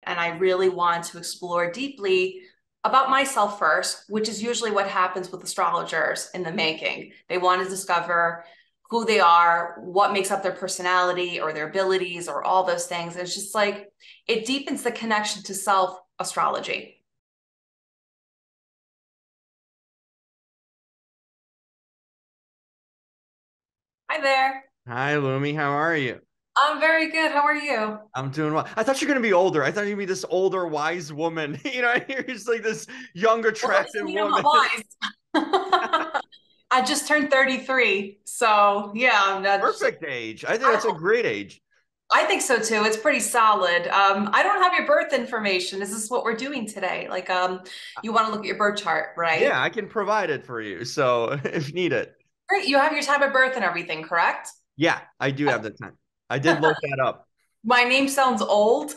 and I really want to explore deeply about myself first, which is usually what happens with astrologers in the making. They want to discover who they are, what makes up their personality or their abilities or all those things. It's just like it deepens the connection to self astrology. Hi there. Hi, Lumi. How are you? I'm very good. How are you? I'm doing well. I thought you were gonna be older. I thought you'd be this older, wise woman. You're just like this young, Well, that doesn't attractive mean I'm not woman. wise. I just turned 33. So, yeah, Perfect age. I think that's a great age. I think so too. It's pretty solid. I don't have your birth information. Is this what we're doing today? Like, you want to look at your birth chart, Yeah, right? I can provide it for you. So if needed. Great. You have your time of birth and everything, correct? Yeah, I do have the time. I did look that up. My name sounds old.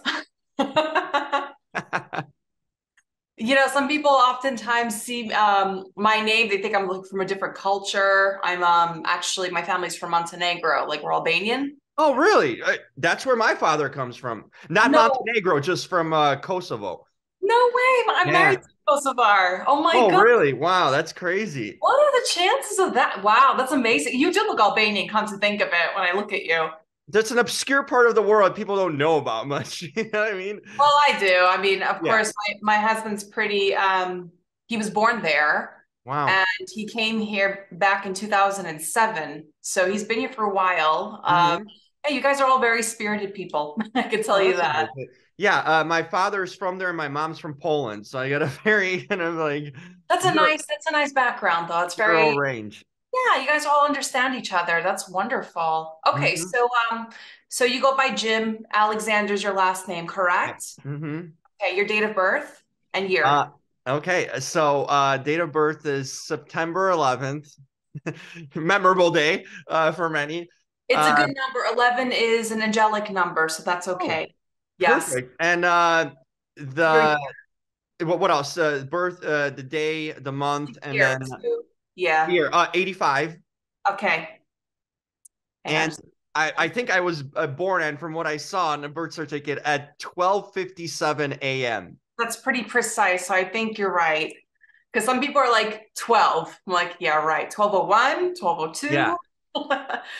Some people oftentimes see my name, they think I'm like from a different culture. I'm actually my family's from Montenegro, like we're Albanian. Oh, really? That's where my father comes from. Not No, Montenegro, just from Kosovo. no way. I'm married Yeah. to Kosovar. Oh my Oh, God. really? Wow, that's crazy. What are the chances of that? Wow, that's amazing. You do look Albanian, come to think of it, when I look at you. That's an obscure part of the world people don't know about much. You know what I mean? Well, I do. I mean, of Yeah. course, my husband's pretty, he was born there Wow. and he came here back in 2007. So he's been here for a while. Hmm. Hey, you guys are all very spirited people. I can tell Oh, you that's a that. good thing. Yeah, my father's from there and my mom's from Poland, so I got a very kind of like That's a nice background though. It's Euro very, range. yeah, you guys all understand each other. That's wonderful. Okay, Hmm. so you go by Jim. Alexander's your last name, Yeah. correct? Hmm. Okay, your date of birth and year. Uh, okay, so date of birth is September 11th, memorable day for many. It's a Uh, good number. 11 is an angelic number, so that's oh, okay. Yes. perfect. And Your the what else? Birth, the day, the month, and year then too. Yeah. year. 85. Okay. Hang on. And I think I was born, and from what I saw on the birth certificate, at 12:57 a.m. That's pretty precise, so I think you're right. Because some people are like 12. I'm like, yeah, right. 12:01, Yeah. 12:02.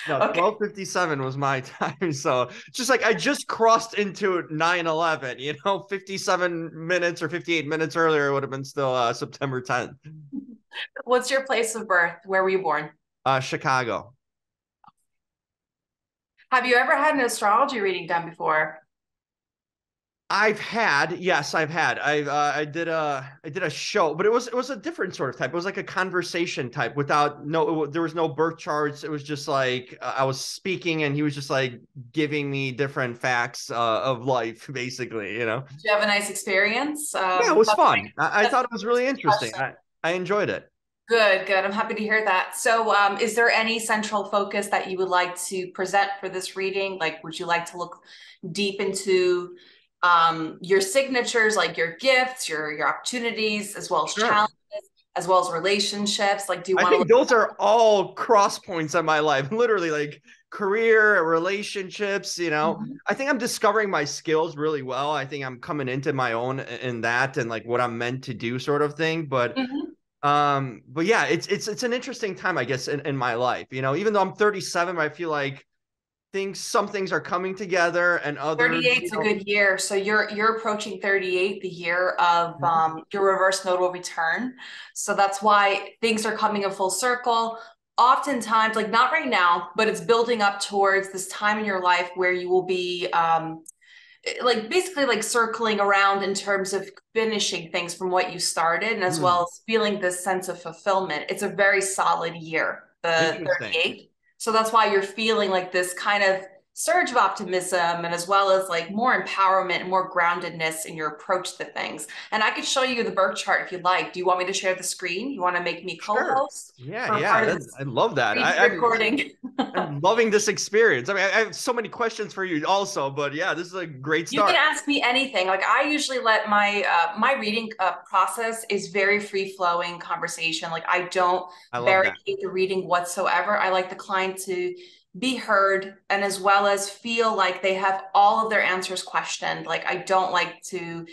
No, Okay. 12:57 was my time. So it's just like I just crossed into 9/11, 57 minutes or 58 minutes earlier would have been still September 10th. What's your place of birth? Where were you born? Chicago. Have you ever had an astrology reading done before? Yes, I've had. I did a show, but it was a different sort of type. It was like a conversation type without no there was no birth charts. It was just like I was speaking and he was just like giving me different facts of life basically. Did you have a nice experience? Yeah, it was fun. I That's thought it was really my interesting. question. I enjoyed it. Good, good. I'm happy to hear that. So, is there any central focus that you would like to present for this reading? Like, would you like to look deep into your signatures, like your gifts, your opportunities, as well as Sure. challenges, as well as relationships? Like, do you I want to think look? those are all cross points in my life, literally like career, relationships. Mhm. I think I'm discovering my skills really well. I think I'm coming into my own in that and like what I'm meant to do sort of thing. Mhm. But yeah, it's an interesting time, I guess, in my life. Even though I'm 37, I feel like some things are coming together and others, 38's a good year. So you're approaching 38, the year of Mhm. your reverse nodal return. So that's why things are coming in full circle. Oftentimes, like not right now, but it's building up towards this time in your life where you will be like basically like circling around in terms of finishing things from what you started and as well Hmm. as feeling this sense of fulfillment. It's a very solid year, the Interesting. 38. So that's why you're feeling like this kind of surge of optimism and as well as like more empowerment and more groundedness in your approach to things. And I could show you the birth chart if you'd like. Do you want me to share the screen? You want to make me Sure. co-host Yeah, for part yeah. of this I love that. screen recording? I'm loving this experience. I mean, I have so many questions for you also, but yeah, this is a great You can start. ask me anything. Like I usually let my reading process is very free flowing conversation. Like I don't I love that. barricade the reading whatsoever. I like the client to be heard, and as well as feel like they have all of their answers questioned. Like, I don't like to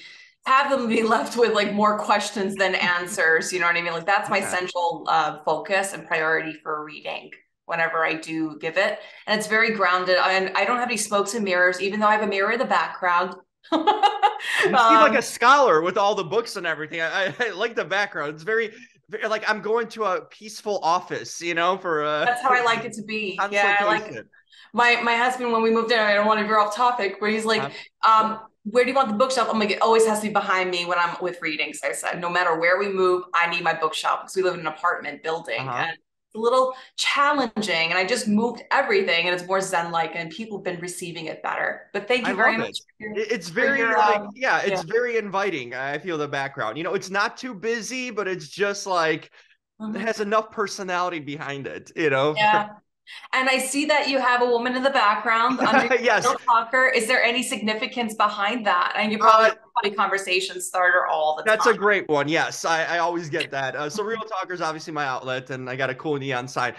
have them be left with like more questions than answers. You know what I mean? Like, that's my Yeah. central focus and priority for reading whenever I do give it. And it's very grounded. I don't have any smokes and mirrors, even though I have a mirror in the background. You seem like a scholar with all the books and everything. I like the background. It's very like I'm going to a peaceful office, you know, for That's how I like it to be. Yeah, I like consultation. my husband when we moved in. I don't want to veer off topic, but he's like, Uh, sure. where do you want the bookshelf? I'm like, it always has to be behind me when I'm with readings. I said, no matter where we move, I need my bookshelf because we live in an apartment building Uh-huh. and it's a little challenging. And I just moved everything, and it's more zen-like, and people have been receiving it better. But thank I you very love much it. It's very your like, yeah, yeah. it's very inviting. I feel the background. You know, it's not too busy, but it's just like it Mhm. has enough personality behind it, you know? Yeah. And I see that you have a woman in the background under your Yes. real talker. Is there any significance behind that? And you probably Uh, have a funny conversation starter all the That's a time. great one. Yes, I always get that. So Real Talker is obviously my outlet, and I got a cool neon sign.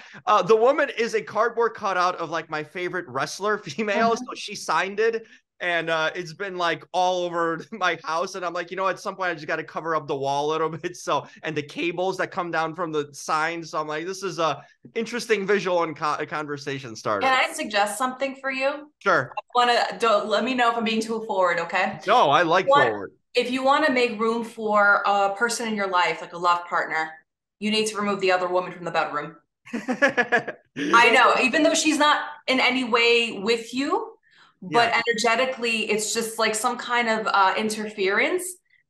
The woman is a cardboard cutout of like my favorite wrestler, female. So Mhm. she signed it, and it's been like all over my house. And I'm like, you know, at some point I just got to cover up the wall a little bit. So and the cables that come down from the sign. So I'm like, this is a interesting visual and a conversation Can starter. I suggest something for you? Sure. Want to don't let me know if I'm being too forward, okay? No, I like What forward. if you want to make room for a person in your life, like a love partner, you need to remove the other woman from the bedroom. I know, even though she's not in any way with you, but Yeah. energetically, it's just like some kind of interference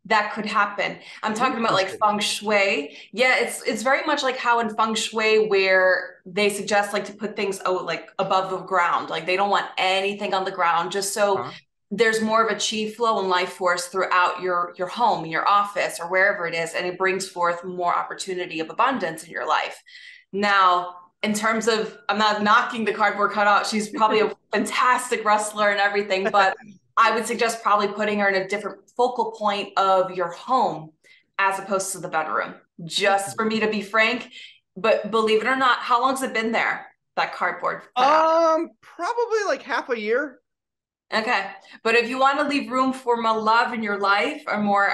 that could happen. I'm talking about like Interesting. feng shui. Yeah, it's very much like how in feng shui where they suggest like to put things like above the ground. Like they don't want anything on the ground, just so Huh? there's more of a chi flow and life force throughout your home, your office, or wherever it is, and it brings forth more opportunity of abundance in your life. Now, in terms of, I'm not knocking the cardboard cutout. She's probably a fantastic wrestler and everything, but I would suggest probably putting her in a different focal point of your home as opposed to the bedroom. Just for me to be frank, but believe it or not, how long's it been there? That cardboard cutout. Probably like half a year. Okay. But if you want to leave room for more love in your life or more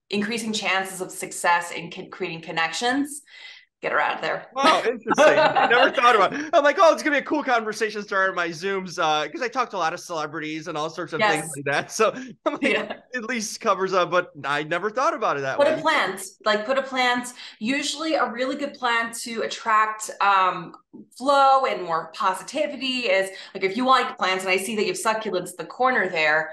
increasing chances of success in creating connections, get her out of there. Wow, interesting. I never thought about it. I'm like, oh, it's gonna be a cool conversation starter in my Zooms, because I talk to a lot of celebrities and all sorts of things Yes. like that. So I'm like, Yeah. at least covers up, but I never thought about it that Put a way. plant, like put a plant, usually a really good plant to attract flow and more positivity is like if you like plants, and I see that you have succulents in the corner there.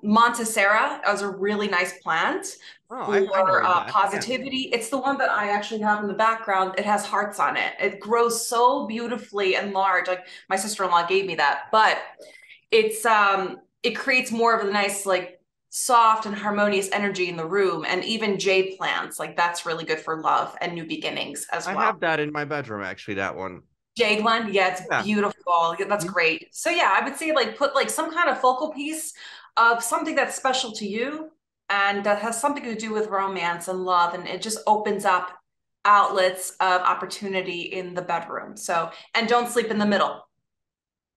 Montessera is a really nice plant Oh, I for heard that. Yeah. positivity. It's the one that I actually have in the background. It has hearts on it. It grows so beautifully and large. Like my sister-in-law gave me that, but it creates more of a nice like soft and harmonious energy in the room. And even jade plants, like that's really good for love and new beginnings as I well. have that in my bedroom, actually, that one. Jade one, yeah, it's Yeah. beautiful. Yeah, that's Mhm. great. So yeah, I would say like put like some kind of focal piece of something that's special to you and that has something to do with romance and love, and it just opens up outlets of opportunity in the bedroom. So, and don't sleep in the middle.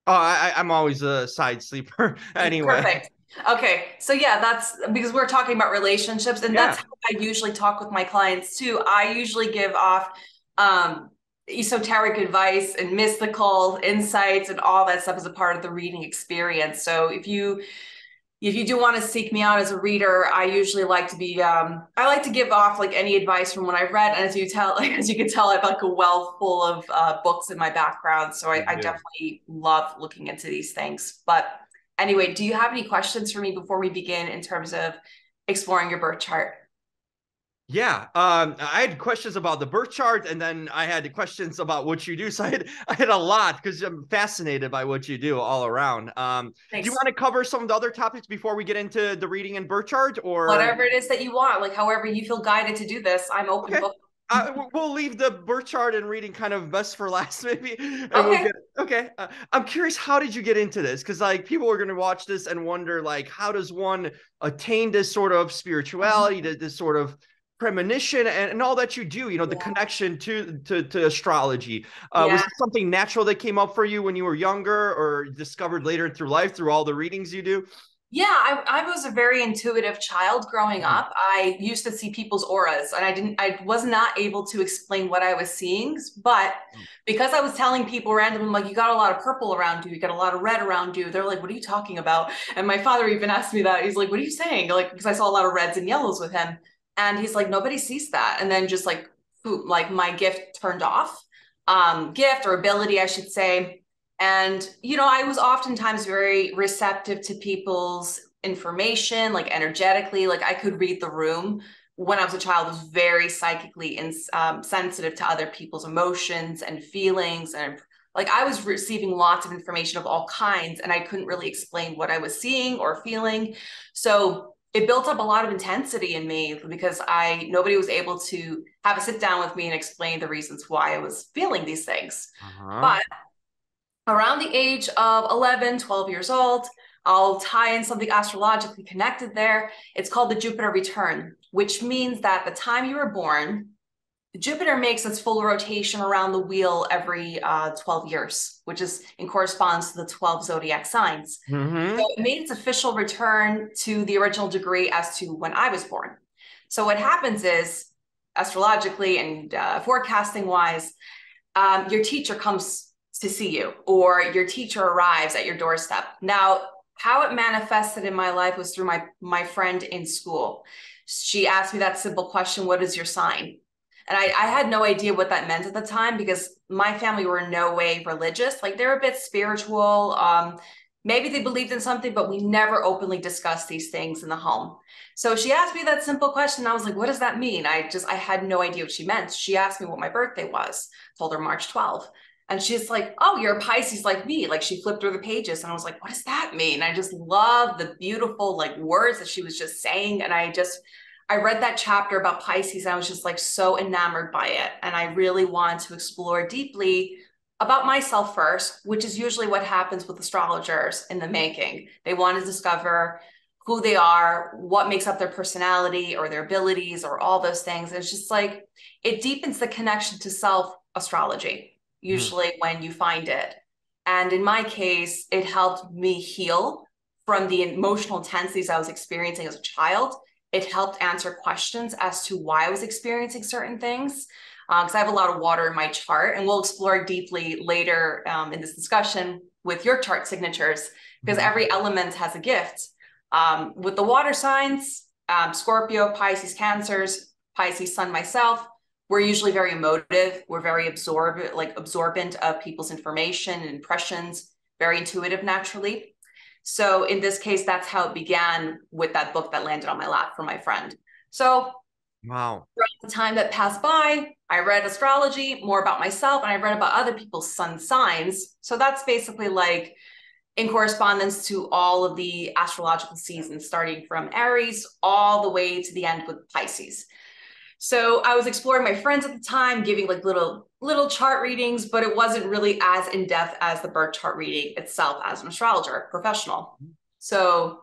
Oh, I'm always a side sleeper anyway. Perfect. Okay. So yeah, that's because we're talking about relationships, and that's Yeah. how I usually talk with my clients too. I usually give off um esoteric advice and mystical insights and all that stuff as a part of the reading experience. So if you do want to seek me out as a reader, I usually like to be I like to give off like any advice from what I read. And as you tell, like, as you can tell, I have like a well full of books in my background. So You I do. definitely love looking into these things. But anyway, do you have any questions for me before we begin in terms of exploring your birth chart? Yeah, I had questions about the birth chart, and then I had questions about what you do. So I had a lot because I'm fascinated by what you do all around. Do you Thanks. want to cover some of the other topics before we get into the reading and birth chart, or Whatever it is that you want, like however you feel guided to do this, I'm open okay? book. We'll leave the birth chart and reading kind of best for last, maybe, and we'll Okay. get okay. I'm curious, how did you get into this? Because like people are going to watch this and wonder, like, how does one attain this sort of spirituality, this sort of premonition and all that you do, the Yeah. connection to astrology. Was Yeah. it something natural that came up for you when you were younger or discovered later through life through all the readings you do? Yeah, I was a very intuitive child growing Mhm. up. I used to see people's auras and I was not able to explain what I was seeing, but because I was telling people randomly, like, you got a lot of purple around you, you got a lot of red around you. They're like, what are you talking about? And my father even asked me that. He's like, what are you saying? Like, because I saw a lot of reds and yellows with him. And he's like, nobody sees that. And then just like, boom, like my gift turned off. Gift or ability, I should say. And, I was oftentimes very receptive to people's information, like energetically, like I could read the room. When I was a child, I was very psychically sensitive to other people's emotions and feelings. And like I was receiving lots of information of all kinds, and I couldn't really explain what I was seeing or feeling. So it built up a lot of intensity in me because nobody was able to have a sit down with me and explain the reasons why I was feeling these things. Uh-huh. But around the age of 11, 12 years old, I'll tie in something astrologically connected there. It's called the Jupiter return, which means that the time you were born, Jupiter makes its full rotation around the wheel every 12 years, which is in corresponds to the 12 zodiac signs. So Mm-hmm. it made its official return to the original degree as to when I was born. So what happens is, astrologically and forecasting wise, your teacher comes to see you or your teacher arrives at your doorstep. Now, how it manifested in my life was through my friend in school. She asked me that simple question, what is your sign? And I had no idea what that meant at the time because my family were in no way religious. Like they're a bit spiritual. Maybe they believed in something, but we never openly discussed these things in the home. So she asked me that simple question. I was like, what does that mean? I had no idea what she meant. She asked me what my birthday was, told her March 12th. And she's like, oh, you're a Pisces like me. Like she flipped through the pages and I was like, what does that mean? I just love the beautiful like words that she was just saying. And I read that chapter about Pisces and I was just like so enamored by it. And I really wanted to explore deeply about myself first, which is usually what happens with astrologers in the making. They want to discover who they are, what makes up their personality or their abilities or all those things. It's just like it deepens the connection to self astrology, usually when you find it. And in my case, it helped me heal from the emotional intensities I was experiencing as a child. It helped answer questions as to why I was experiencing certain things. Because I have a lot of water in my chart, and we'll explore deeply later in this discussion with your chart signatures, because Mm-hmm. every element has a gift. With the water signs, Scorpio, Pisces, Cancers, Pisces, Sun, myself, we're usually very emotive. We're very absorbent of people's information and impressions, very intuitive naturally. So in this case, that's how it began with that book that landed on my lap from my friend. So Wow. throughout the time that passed by, I read astrology, more about myself, and I read about other people's sun signs. So that's basically like in correspondence to all of the astrological seasons, starting from Aries all the way to the end with Pisces. So I was exploring my friends at the time, giving like little chart readings, but it wasn't really as in depth as the birth chart reading itself as an astrologer professional. So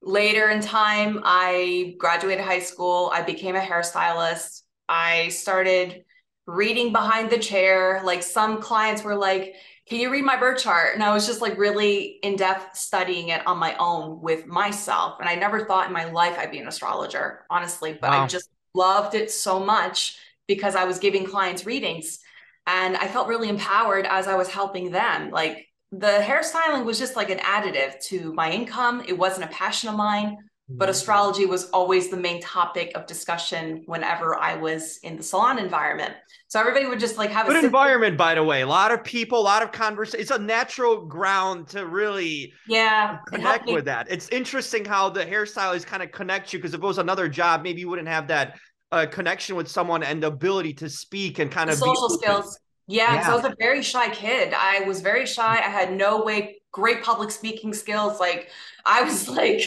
later in time, I graduated high school. I became a hairstylist. I started reading behind the chair. Like some clients were like, can you read my birth chart? And I was just like really in depth studying it on my own with myself. And I never thought in my life I'd be an astrologer, honestly, but I Wow. just loved it so much because I was giving clients readings and I felt really empowered as I was helping them. Like the hairstyling was just like an additive to my income. It wasn't a passion of mine, but Mhm. astrology was always the main topic of discussion whenever I was in the salon environment. So everybody would just like have a Good simple, environment, by the way. A lot of people, a lot of conversation. It's a natural ground to really yeah, it helped connect me. with that. It's interesting how the hairstylist kind of connects you because if it was another job, maybe you wouldn't have that connection with someone and the ability to speak and kind The of be social open. skills. Yeah, because I Yeah. was a very shy kid. I was very shy. I had no way great public speaking skills. Like I was like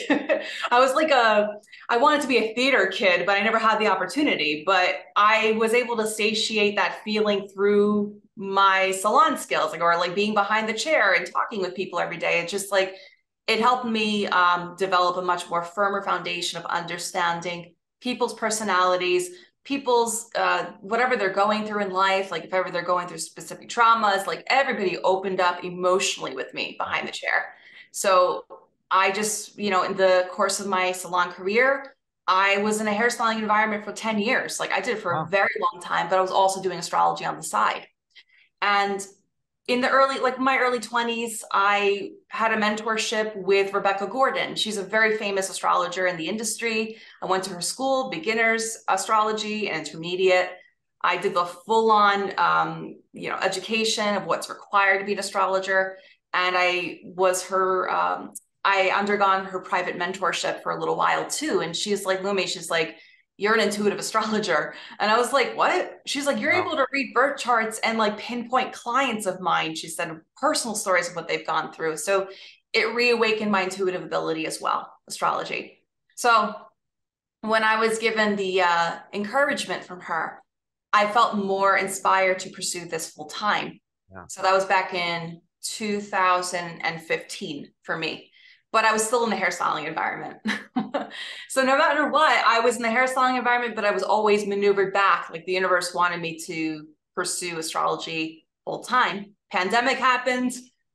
I was like I wanted to be a theater kid, but I never had the opportunity. But I was able to satiate that feeling through my salon skills, like or like being behind the chair and talking with people every day. It's just like it helped me develop a much more firmer foundation of understanding people's personalities, people's whatever they're going through in life. Like if ever they're going through specific traumas, like everybody opened up emotionally with me behind the chair. So I just, you know, in the course of my salon career, I was in a hairstyling environment for 10 years. Like I did it for a very long time, but I was also doing astrology on the side. And in the early, like my early 20s, I had a mentorship with Rebecca Gordon. She's a very famous astrologer in the industry. I went to her school, beginners astrology and intermediate. I did the full-on, you know, education of what's required to be an astrologer. And I was her, I undergone her private mentorship for a little while too. And she's like, Lumi, she's like, you're an intuitive astrologer. And I was like, what? She's like, you're able to read birth charts and like pinpoint clients of mine. She said personal stories of what they've gone through. So it reawakened my intuitive ability as well, astrology. So when I was given the encouragement from her, I felt more inspired to pursue this full time. Yeah. So that was back in 2015 for me. But I was still in the hairstyling environment. So no matter what, I was in the hairstyling environment, but I was always maneuvered back. Like the universe wanted me to pursue astrology full time. Pandemic happened.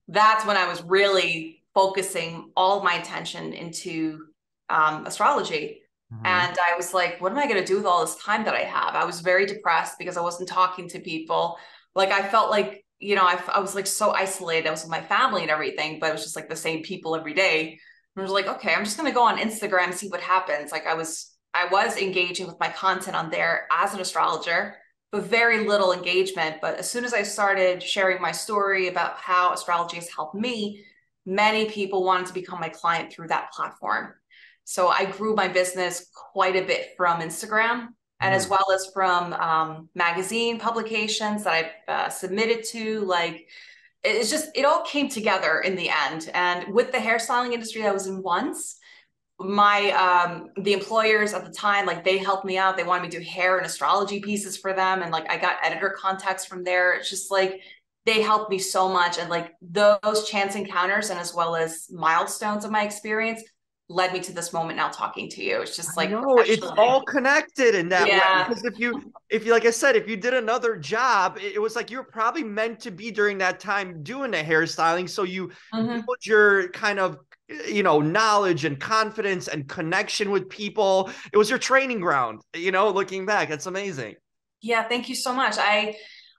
That's when I was really focusing all of my attention into astrology. And I was like, what am I going to do with all this time that I have? I was very depressed because I wasn't talking to people. Like I felt like, you know, I was like so isolated. I was with my family and everything, but it was just like the same people every day. And I was like, okay, I'm just going to go on Instagram and see what happens. Like I was engaging with my content on there as an astrologer, but very little engagement. But as soon as I started sharing my story about how astrology has helped me, many people wanted to become my client through that platform. So I grew my business quite a bit from Instagram and as well as from magazine publications that I've submitted to. Like it's just, it all came together in the end. And with the hairstyling industry I was in once, my the employers at the time, like they helped me out. They wanted me to do hair and astrology pieces for them. And like I got editor contacts from there. It's just like they helped me so much. And like those chance encounters and as well as milestones of my experience led me to this moment now talking to you. It's just like, no, it's all connected in that way. Because if you, like I said, if you did another job, it was like you were probably meant to be during that time doing the hairstyling. So you build your kind of, you know, knowledge and confidence and connection with people. It was your training ground, you know, looking back. That's amazing. Yeah, thank you so much.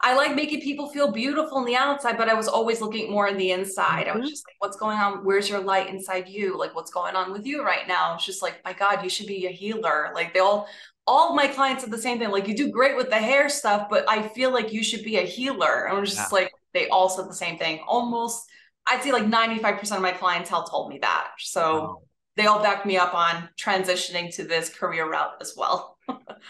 I like making people feel beautiful on the outside, but I was always looking more in the inside. I was just like, what's going on? Where's your light inside you? Like, what's going on with you right now? It's just like, my God, you should be a healer. Like all of my clients said the same thing. Like, you do great with the hair stuff, but I feel like you should be a healer. And I was just like, they all said the same thing. Almost, I'd say like 95% of my clientele told me that. So they all backed me up on transitioning to this career route as well.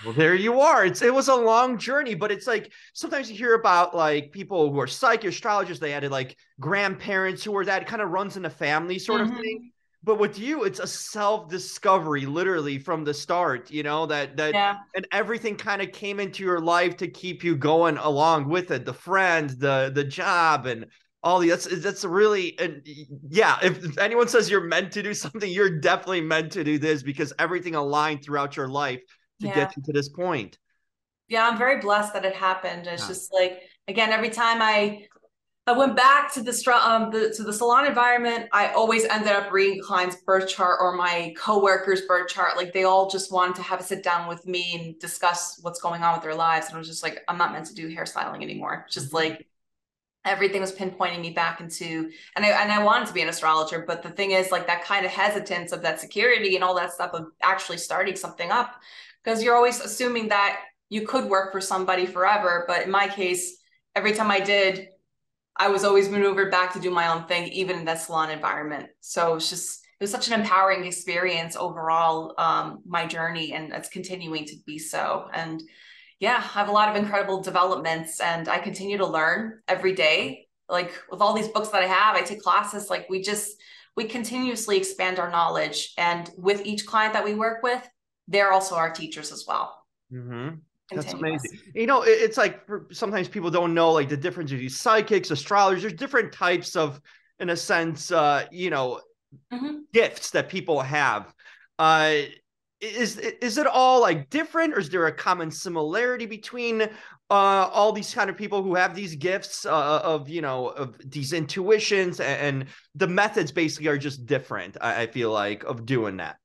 Well, there you are. It was a long journey, but it's like sometimes you hear about like people who are psychic astrologers. They added like grandparents who are that kind of runs in the family sort of thing. But with you, it's a self-discovery, literally from the start. You know and everything kind of came into your life to keep you going along with it. The friends, the job, and all the that's really, and yeah. If anyone says you're meant to do something, you're definitely meant to do this because everything aligned throughout your life to get you to this point. Yeah, I'm very blessed that it happened. It's just like, again, every time I went back to the salon environment, I always ended up reading a client's birth chart or my coworker's birth chart. Like they all just wanted to have a sit down with me and discuss what's going on with their lives. And I was just like, I'm not meant to do hairstyling anymore. Just like everything was pinpointing me back into, and I wanted to be an astrologer, but the thing is like that kind of hesitance of that security and all that stuff of actually starting something up, because you're always assuming that you could work for somebody forever. But in my case, every time I did, I was always maneuvered back to do my own thing, even in that salon environment. So it was such an empowering experience overall, my journey, and it's continuing to be so. And yeah, I have a lot of incredible developments and I continue to learn every day. Like with all these books that I have, I take classes, like we continuously expand our knowledge. And with each client that we work with, they're also our teachers as well. That's amazing. You know, it's like sometimes people don't know like the difference between psychics, astrologers. There's different types of, in a sense, you know, gifts that people have. is it all like different, or is there a common similarity between all these kind of people who have these gifts of, you know, of these intuitions, and the methods basically are just different, I feel like, of doing that?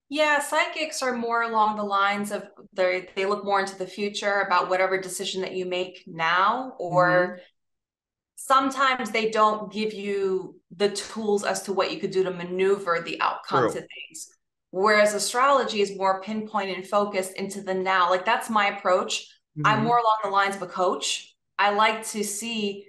Yeah, psychics are more along the lines of they look more into the future about whatever decision that you make now, or Mm-hmm. sometimes they don't give you the tools as to what you could do to maneuver the outcomes True. of things. Whereas astrology is more pinpointed and focused into the now. Like that's my approach. I'm Mm-hmm. more along the lines of a coach. I like to see,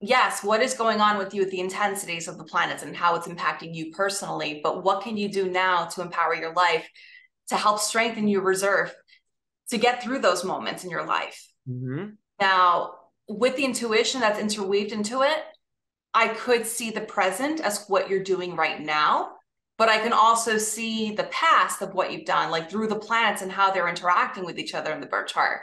yes, what is going on with you with the intensities of the planets and how it's impacting you personally, but what can you do now to empower your life, to help strengthen your reserve, to get through those moments in your life? Mm-hmm. Now, with the intuition that's interweaved into it, I could see the present as what you're doing right now, but I can also see the past of what you've done, like through the planets and how they're interacting with each other in the birth chart.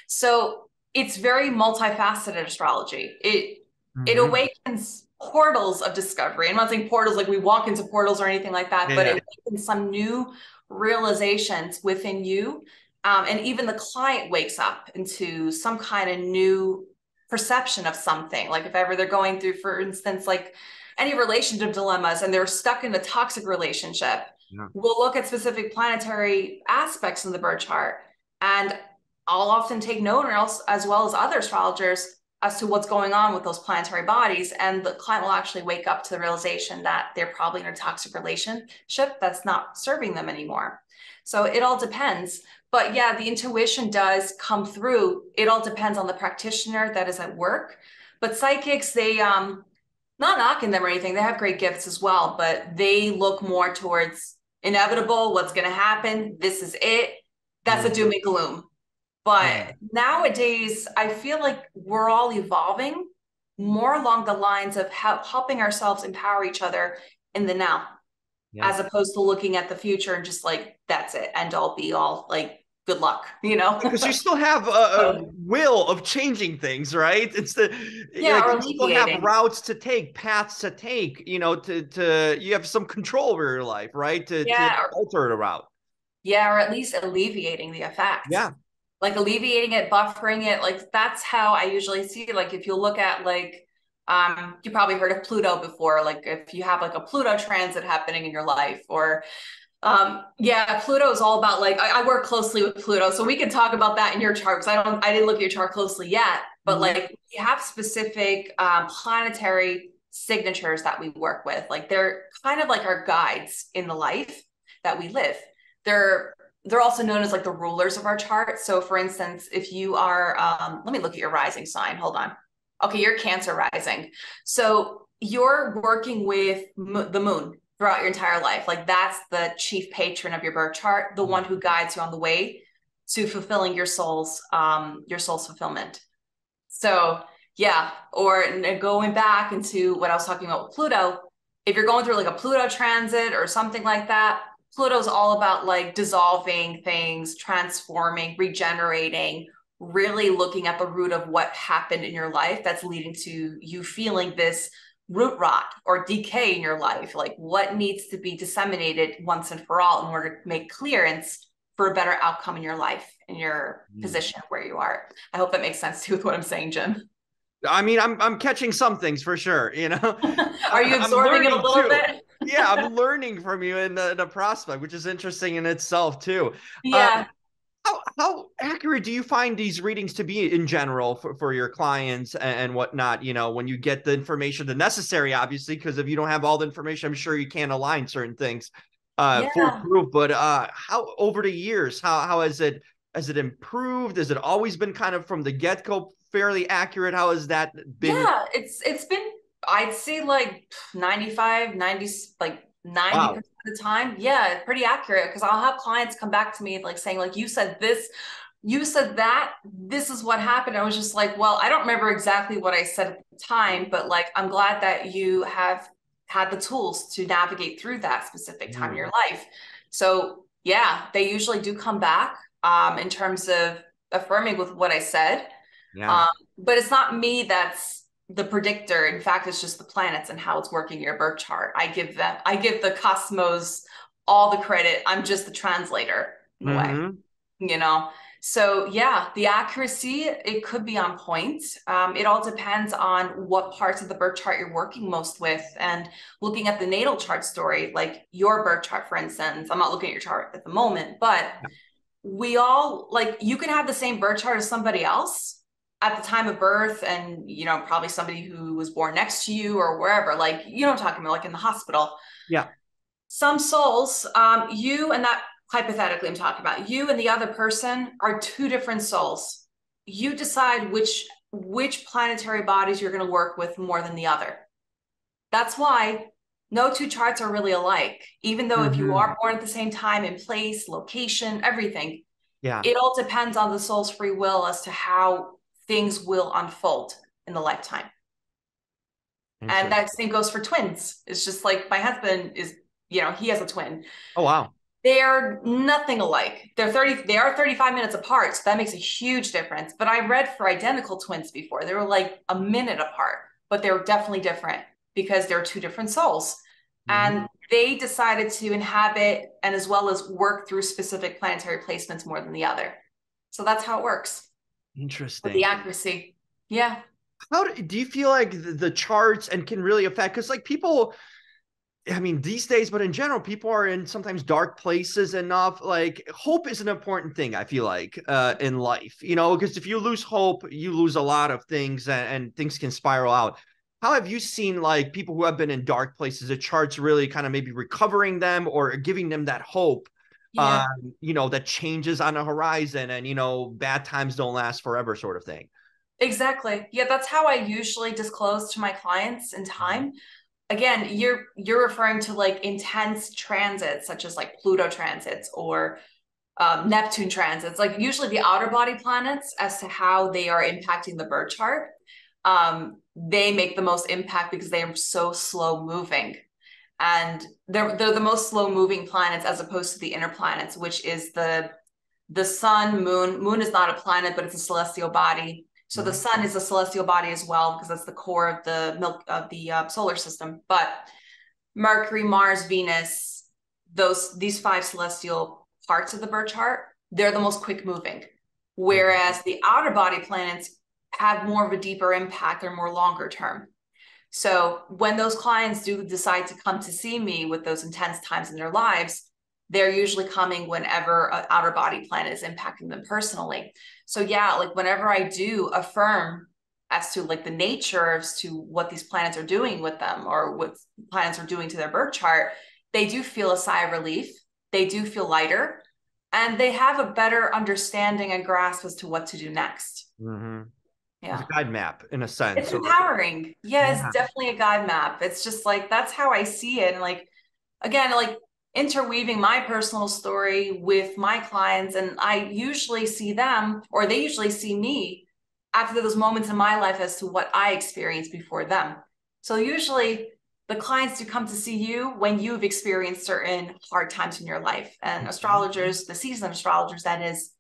So it's very multifaceted astrology. It Mm-hmm. awakens portals of discovery. I'm not saying portals like we walk into portals or anything like that, but Yeah. it awakens some new realizations within you. And even the client wakes up into some kind of new perception of something. Like if ever they're going through, for instance, like any relationship dilemmas and they're stuck in a toxic relationship, Yeah. we'll look at specific planetary aspects in the birth chart. And I'll often take note, or else, as well as other astrologers, as to what's going on with those planetary bodies. And the client will actually wake up to the realization that they're probably in a toxic relationship that's not serving them anymore. So it all depends. But yeah, the intuition does come through. It all depends on the practitioner that is at work. But psychics, they not knocking them or anything, they have great gifts as well, but they look more towards inevitable, what's going to happen, this is it. That's a Mm-hmm. doom and gloom. But nowadays, I feel like we're all evolving more along the lines of helping ourselves empower each other in the now, Yeah. as opposed to looking at the future and just like, that's it, end all be all, like, good luck, you know? Because you still have a So, will of changing things, right? It's the, yeah, like, or you still have alleviating. routes to take, paths to take, you know, to you have some control over your life, right? To Yeah, alter the route. yeah, or at least alleviating the effects. Yeah. Like alleviating it, buffering it. Like that's how I usually see it. Like if you look at like you probably heard of Pluto before, like if you have like a Pluto transit happening in your life, or yeah, Pluto is all about like I work closely with Pluto, so we can talk about that in your chart because I didn't look at your chart closely yet, but Mhm. like we have specific planetary signatures that we work with. Like they're kind of like our guides in the life that we live. They're also known as like the rulers of our chart. So for instance, if you are let me look at your rising sign. Hold on. Okay, you're Cancer rising. So you're working with the moon throughout your entire life. Like that's the chief patron of your birth chart, the one who guides you on the way to fulfilling your soul's fulfillment. So yeah, or going back into what I was talking about with Pluto, if you're going through like a Pluto transit or something like that, Pluto's all about like dissolving things, transforming, regenerating, really looking at the root of what happened in your life that's leading to you feeling this root rot or decay in your life. Like what needs to be disseminated once and for all in order to make clearance for a better outcome in your life, in your Mm. position where you are. I hope that makes sense too with what I'm saying, Jim. I mean, I'm catching some things for sure, you know. Are you I'm absorbing it a learning little too. bit? Yeah, I'm learning from you in the prospect, which is interesting in itself too. Um, Yeah. how accurate do you find these readings to be in general for your clients and whatnot? You know, when you get the information, the necessary, obviously, because if you don't have all the information, I'm sure you can't align certain things Yeah. foolproof. But how over the years, how has it improved? Has it always been kind of from the get go fairly accurate? How has that been? Yeah. It's been, I'd say like 95, 90, like 90% Wow. of the time. Yeah, pretty accurate. Because I'll have clients come back to me like saying, like, you said this, you said that, this is what happened. I was just like, well, I don't remember exactly what I said at the time, but like I'm glad that you have had the tools to navigate through that specific time in Mm, your life. So yeah, they usually do come back in terms of affirming with what I said. yeah. Um, but it's not me that's the predictor. In fact, it's just the planets and how it's working your birth chart. I give the cosmos all the credit. I'm just the translator in a way, Mm-hmm. you know? So yeah, the accuracy, it could be on point. It all depends on what parts of the birth chart you're working most with, and looking at the natal chart story, like your birth chart, for instance. I'm not looking at your chart at the moment, but we all, like, you can have the same birth chart as somebody else at the time of birth, and you know, probably somebody who was born next to you or wherever, like, you know what I'm talking about, like in the hospital. Yeah. Some souls, you and that, hypothetically I'm talking about, you and the other person are two different souls. You decide which planetary bodies you're going to work with more than the other. That's why no two charts are really alike, even though if you Mm-hmm. are born at the same time and place, location, everything, Yeah. it all depends on the soul's free will as to how things will unfold in the lifetime. And Interesting. that same goes for twins. It's just like my husband is, you know, he has a twin. Oh, wow. They're nothing alike. They are 35 minutes apart, so that makes a huge difference. But I read for identical twins before. They were like a minute apart, but they were definitely different because they're two different souls. Mm-hmm. And they decided to inhabit and as well as work through specific planetary placements more than the other. So that's how it works with the Interesting. accuracy. Yeah. Do you feel like the charts and can really affect? Because like people, I mean, these days, but in general, people are in sometimes dark places enough. Like hope is an important thing, I feel like, in life, you know, because if you lose hope, you lose a lot of things and things can spiral out. How have you seen like people who have been in dark places, the charts really kind of maybe recovering them or giving them that hope, Yeah. you know, that changes on the horizon and, you know, bad times don't last forever sort of thing? Exactly. Yeah, that's how I usually disclose to my clients in Mhm. time. Again, you're referring to like intense transits, such as like Pluto transits or Neptune transits, like usually the outer body planets, as to how they are impacting the birth chart. They make the most impact because they are so slow moving. And they're the most slow moving planets as opposed to the inner planets, which is the sun, moon. Moon is not a planet, but it's a celestial body. So the Mhm. sun is a celestial body as well, because that's the core of the milk of the solar system. But Mercury, Mars, Venus, these five celestial parts of the birth chart, they're the most quick moving. Mhm. Whereas the outer body planets have more of a deeper impact, they're more longer term. So when those clients do decide to come to see me with those intense times in their lives, they're usually coming whenever an outer body planet is impacting them personally. So yeah, like whenever I do affirm as to like the nature as to what these planets are doing with them or what planets are doing to their birth chart, they do feel a sigh of relief. They do feel lighter, and they have a better understanding and grasp as to what to do next. Mhm. It's a Yeah. guide map in a sense. It's So, empowering. Yeah, it's yeah. definitely a guide map. It's just like that's how I see it. And like again, like interweaving my personal story with my clients, and I usually see them or they usually see me after those moments in my life as to what I experienced before them. So usually the clients do come to see you when you've experienced certain hard times in your life. And astrologers, the seasoned astrologers, that is,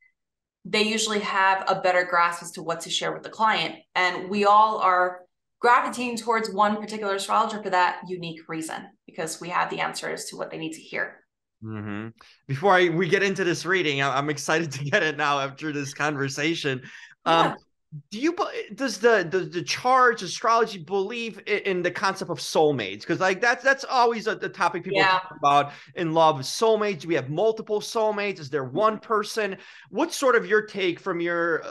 they usually have a better grasp as to what to share with the client. And we all are gravitating towards one particular astrologer for that unique reason, because we have the answers to what they need to hear. Mm-hmm. Before we get into this reading, I'm excited to get it now after this conversation. Um, Yeah. do you does the charge astrology believe in the concept of soulmates? Because like that's always the topic people Yeah. talk about in love. Soulmates. Do we have multiple soulmates? Is there one person? What's sort of your take from your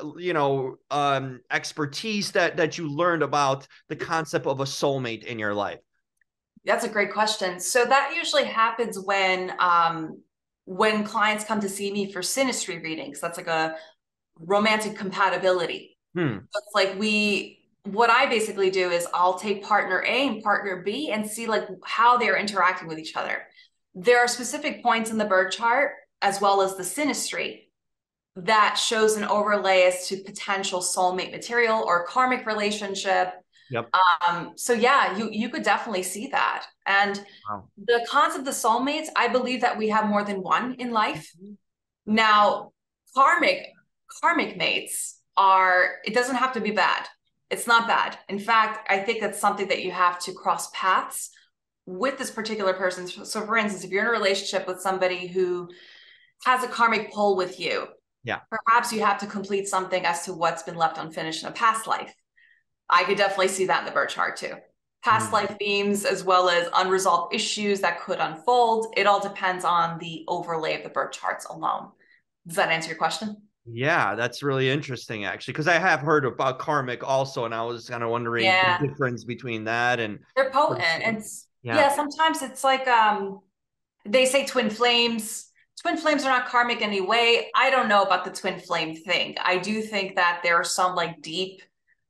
expertise that you learned about the concept of a soulmate in your life? That's a great question. So that usually happens when clients come to see me for synastry readings. That's like a romantic compatibility. Hmm. So it's like what I basically do is I'll take partner A and partner B and see like how they're interacting with each other. There are specific points in the birth chart as well as the synastry that shows an overlay as to potential soulmate material or karmic relationship. Yep. So yeah, you could definitely see that. And Wow. the concept of soulmates, I believe that we have more than one in life. Now, karmic karmic mates are, it doesn't have to be bad. It's not bad. In fact, I think that's something that you have to cross paths with this particular person. So for instance, if you're in a relationship with somebody who has a karmic pull with you, Yeah. perhaps you have to complete something as to what's been left unfinished in a past life. I could definitely see that in the birth chart too. Past life themes, as well as unresolved issues that could unfold. It all depends on the overlay of the birth charts alone. Does that answer your question? Yeah, that's really interesting, actually, because I have heard about karmic also, and I was kind of wondering the Yeah, difference between that and they're potent. And yeah. yeah, sometimes it's like they say twin flames. Twin flames are not karmic anyway. I don't know about the twin flame thing. I do think that there are some like deep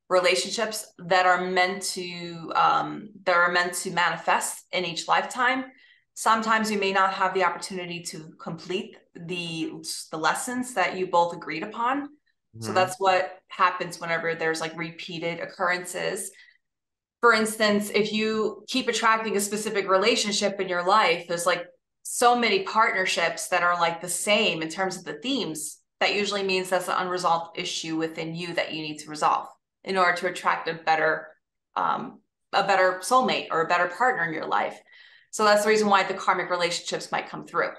relationships that are meant to manifest in each lifetime. Sometimes you may not have the opportunity to complete the lessons that you both agreed upon. So Mhm. that's what happens whenever there's like repeated occurrences. For instance, if you keep attracting a specific relationship in your life, there's like so many partnerships that are like the same in terms of the themes. That usually means that's an unresolved issue within you that you need to resolve in order to attract a better soulmate or a better partner in your life. So that's the reason why the karmic relationships might come through.